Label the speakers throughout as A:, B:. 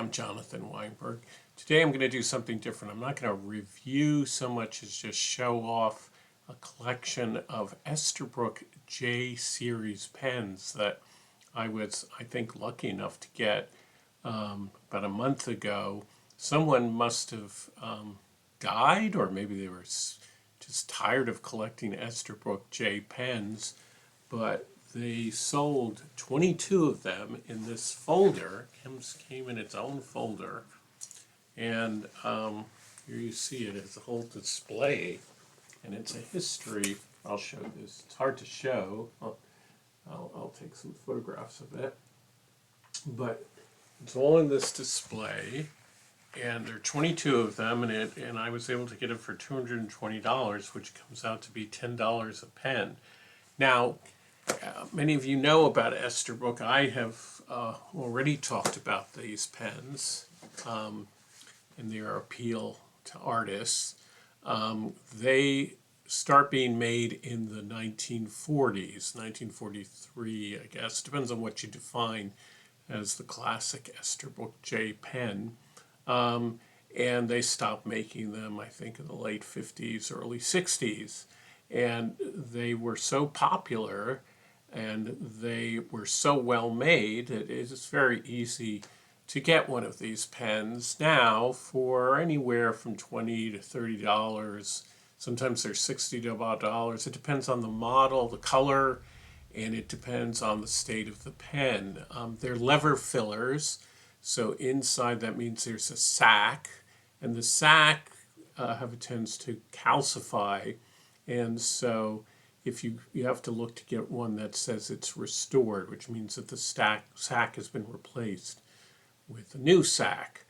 A: I'm Jonathan Weinberg. Today I'm going to do something different. I'm not going to review so much as just show off a collection of Esterbrook J series pens that I was, I think, lucky enough to get about a month ago. Someone must have died, or maybe they were just tired of collecting Esterbrook J pens, but they sold 22 of them in this folder. Came in its own folder, and here you see it as a whole display, and it's a history. I'll show this. It's hard to show. I'll take some photographs of it, but it's all in this display, and there are 22 of them, and I was able to get it for $220, which comes out to be $10 a pen. Now, many of you know about Esterbrook. I have already talked about these pens and their appeal to artists. They start being made in the 1940s, 1943, I guess. Depends on what you define as the classic Esterbrook J pen. And they stopped making them, I think, in the late 50s, early 60s. And they were so popular and they were so well made that it is very easy to get one of these pens now for anywhere from $20 to $30. Sometimes they're $60 to about dollars. It depends on the model, the color, and it depends on the state of the pen. They're lever fillers, so inside that means there's a sac, and the sac have a tendency to calcify, and so if you have to look to get one that says it's restored, which means that the sac has been replaced with a new sac.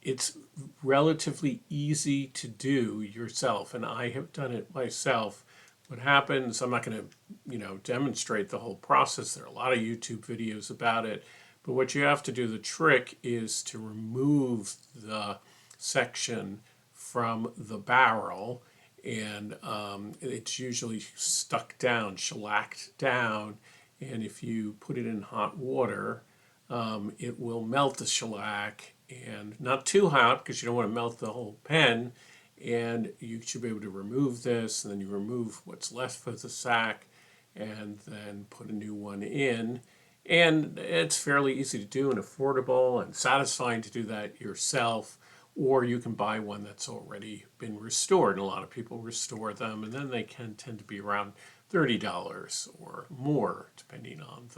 A: It's relatively easy to do yourself, and I have done it myself. What happens, I'm not going to, demonstrate the whole process. There are a lot of YouTube videos about it, but what you have to do, the trick is to remove the section from the barrel, and it's usually stuck down, shellacked down, and if you put it in hot water, it will melt the shellac, and not too hot because you don't want to melt the whole pen, and you should be able to remove this, and then you remove what's left of the sac, and then put a new one in. And it's fairly easy to do and affordable and satisfying to do that yourself, or you can buy one that's already been restored. And a lot of people restore them, and then they can tend to be around $30 or more, depending on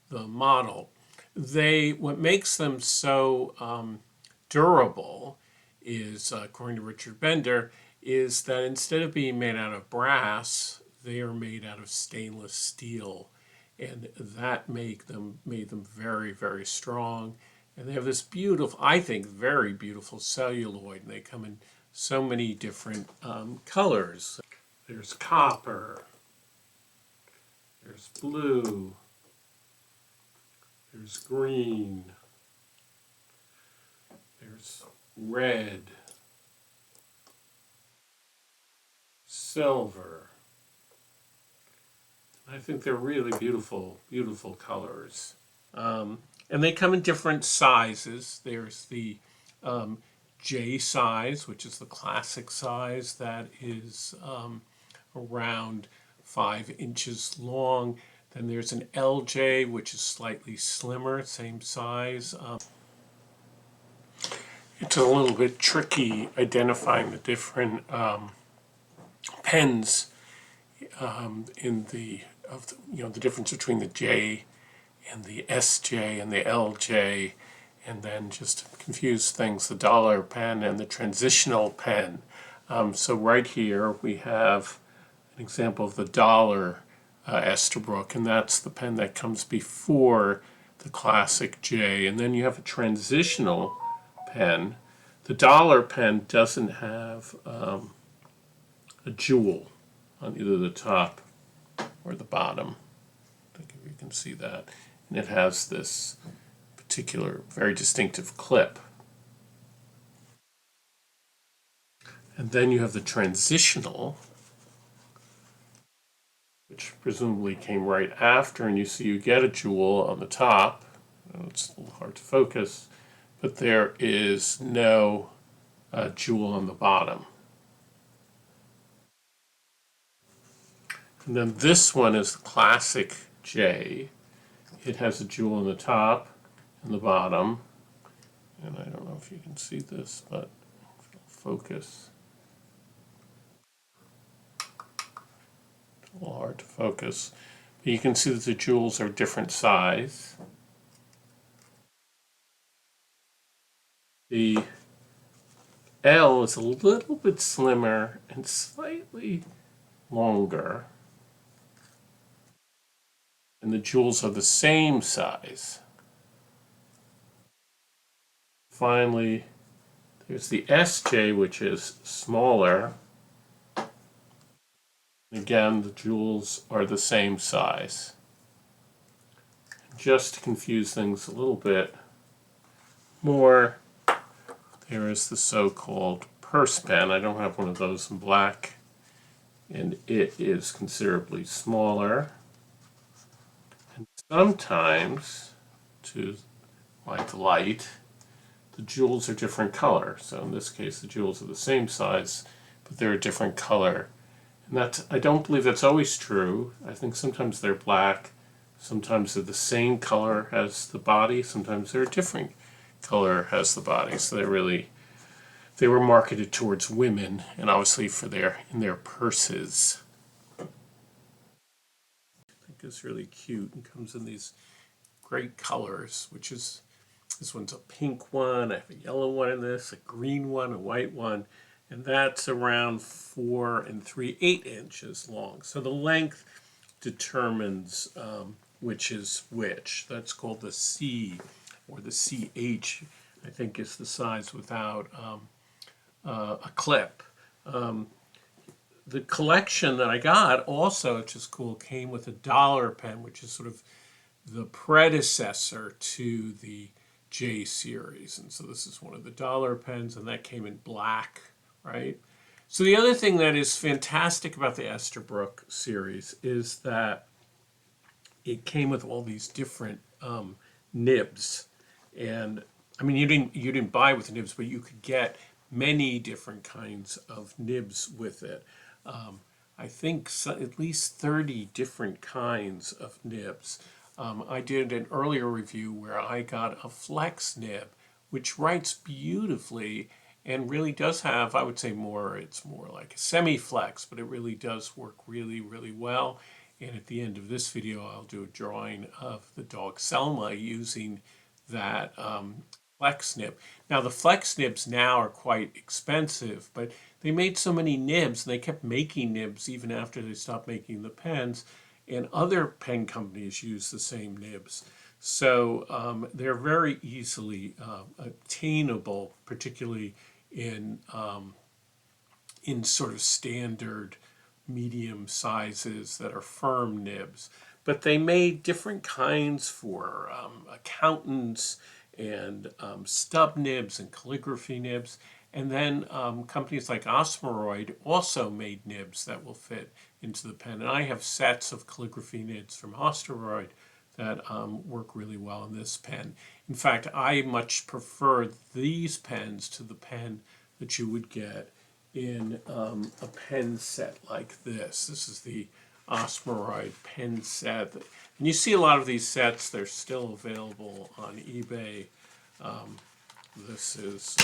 A: the model. What makes them so durable is, according to Richard Bender, is that instead of being made out of brass, they are made out of stainless steel, and that made them very, very strong. And they have this beautiful, I think, very beautiful celluloid, and they come in so many different colors. There's copper, there's blue, there's green, there's red, silver. I think they're really beautiful, beautiful colors. And they come in different sizes. There's the J size, which is the classic size that is around 5 inches long. Then there's an LJ, which is slightly slimmer, same size. It's a little bit tricky identifying the different pens in the difference between the J and the SJ and the LJ, and then just to confuse things, the dollar pen and the transitional pen. So right here we have an example of the dollar Esterbrook, and that's the pen that comes before the classic J. And then you have a transitional pen. The dollar pen doesn't have a jewel on either the top or the bottom. I think if you can see that. And it has this particular, very distinctive clip. And then you have the transitional, which presumably came right after, and you see you get a jewel on the top. It's a little hard to focus. but there is no jewel on the bottom. And then this one is the classic J. It has a jewel on the top and the bottom. And I don't know if you can see this, but focus. It's a little hard to focus. But you can see that the jewels are different size. The L is a little bit slimmer and slightly longer. And the jewels are the same size. Finally, there's the SJ, which is smaller. Again, the jewels are the same size. Just to confuse things a little bit more, there is the so-called purse pen. I don't have one of those in black, and it is considerably smaller. And sometimes, to my delight, the jewels are different color. So in this case, the jewels are the same size, but they're a different color. And I don't believe that's always true. I think sometimes they're black, sometimes they're the same color as the body, sometimes they're a different color as the body. So they were marketed towards women, and obviously in their purses. I think it's really cute and comes in these great colors, this one's a pink one, I have a yellow one in this, a green one, a white one, and that's around 4 3/8 inches long. So the length determines which is which. That's called the C, or the CH, I think is the size without a clip. The collection that I got also, which is cool, came with a dollar pen, which is sort of the predecessor to the J series. And so this is one of the dollar pens, and that came in black, right? So the other thing that is fantastic about the Esterbrook series is that it came with all these different nibs. And I mean, you didn't buy with nibs, but you could get many different kinds of nibs with it. I think at least 30 different kinds of nibs. I did an earlier review where I got a flex nib, which writes beautifully and really does have, I would say it's more like a semi-flex, but it really does work really, really well. And at the end of this video, I'll do a drawing of the dog Selma using that flex nib. Now the flex nibs now are quite expensive, but they made so many nibs and they kept making nibs even after they stopped making the pens, and other pen companies use the same nibs. So they're very easily obtainable, particularly in sort of standard medium sizes that are firm nibs. But they made different kinds for accountants and stub nibs and calligraphy nibs. And then companies like Osmeroid also made nibs that will fit into the pen. And I have sets of calligraphy nibs from Osmeroid that work really well in this pen. In fact, I much prefer these pens to the pen that you would get in a pen set like this. This is the Osmeroid pen set. And you see a lot of these sets, they're still available on eBay. This is,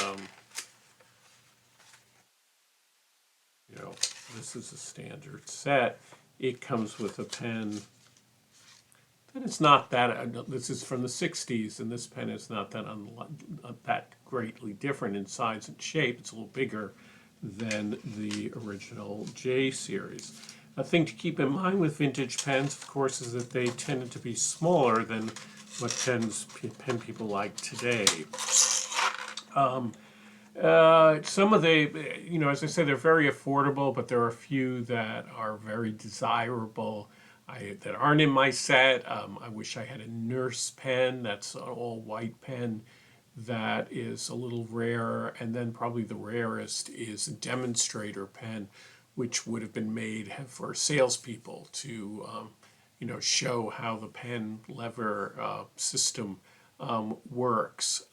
A: this is a standard set. It comes with a pen that is not that, this is from the 60s, and this pen is not that greatly different in size and shape. It's a little bigger than the original J series. A thing to keep in mind with vintage pens, of course, is that they tended to be smaller than what pen people like today. Some of as I said, they're very affordable, but there are a few that are very desirable that aren't in my set. I wish I had a nurse pen. That's an all-white pen that is a little rare. And then probably the rarest is a demonstrator pen, which would have been made for salespeople to show how the pen lever system works.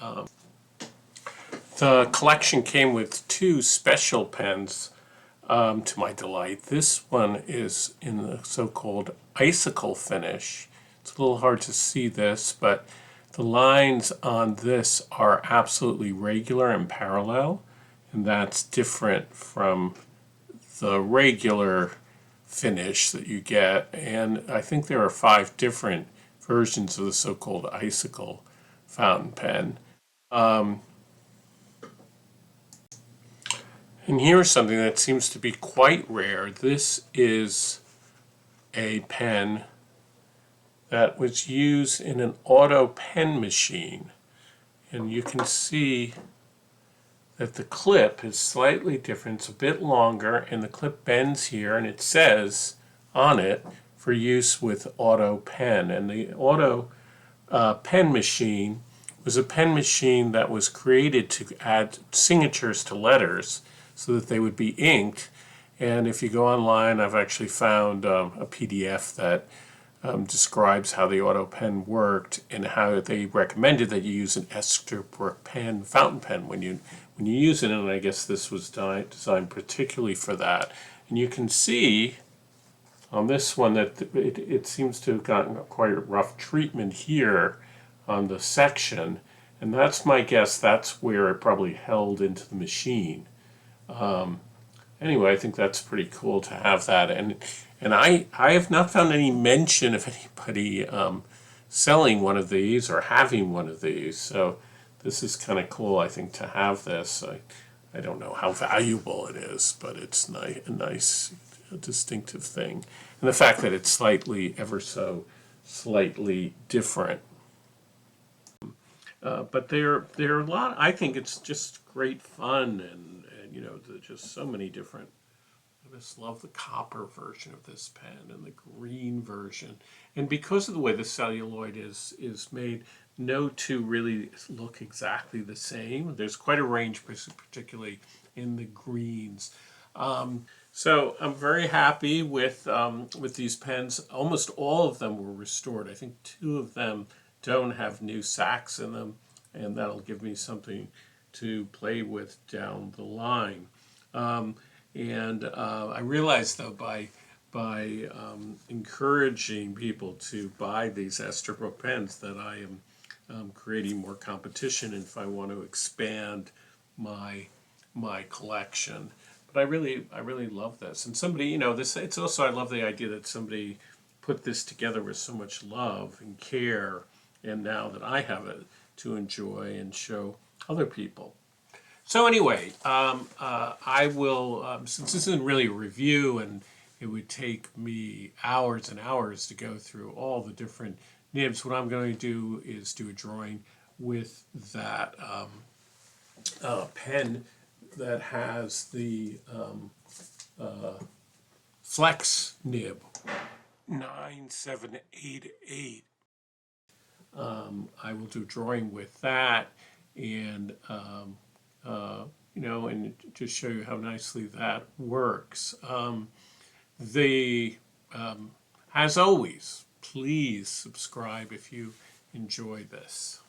A: The collection came with two special pens, to my delight. This one is in the so-called icicle finish. It's a little hard to see this, but the lines on this are absolutely regular and parallel, and that's different from the regular finish that you get. And I think there are 5 different versions of the so-called icicle fountain pen. And here's something that seems to be quite rare. This is a pen that was used in an auto pen machine. And you can see that the clip is slightly different. It's a bit longer, and the clip bends here, and it says on it, for use with auto pen. And the auto pen machine was a pen machine that was created to add signatures to letters so that they would be inked. And if you go online, I've actually found a PDF that describes how the auto pen worked and how they recommended that you use an Esterbrook pen, fountain pen, when you use it. And I guess this was designed particularly for that. And you can see on this one that it seems to have gotten quite a rough treatment here on the section, and that's my guess. That's where it probably held into the machine. Anyway, I think that's pretty cool to have that, and I have not found any mention of anybody selling one of these or having one of these. So this is kind of cool, I think, to have this. I don't know how valuable it is, but it's a nice distinctive thing, and the fact that it's ever so slightly different. But there are a lot. I think it's just great fun, and there's just so many different. I just love the copper version of this pen and the green version, and because of the way the celluloid is made, no two really look exactly the same. There's quite a range, particularly in the greens. So I'm very happy with these pens. Almost all of them were restored. I think 2 of them don't have new sacks in them, and that'll give me something to play with down the line. I realized, though, by encouraging people to buy these Esterbrook pens, that I am creating more competition if I want to expand my collection. But I really love this, and somebody, this. It's also, I love the idea that somebody put this together with so much love and care, and now that I have it to enjoy and show other people. So anyway, I will, since this isn't really a review, and it would take me hours and hours to go through all the different nibs, what I'm going to do is do a drawing with that pen that has the flex nib 9788. I will do a drawing with that, and and just show you how nicely that works. As always, please subscribe if you enjoy this.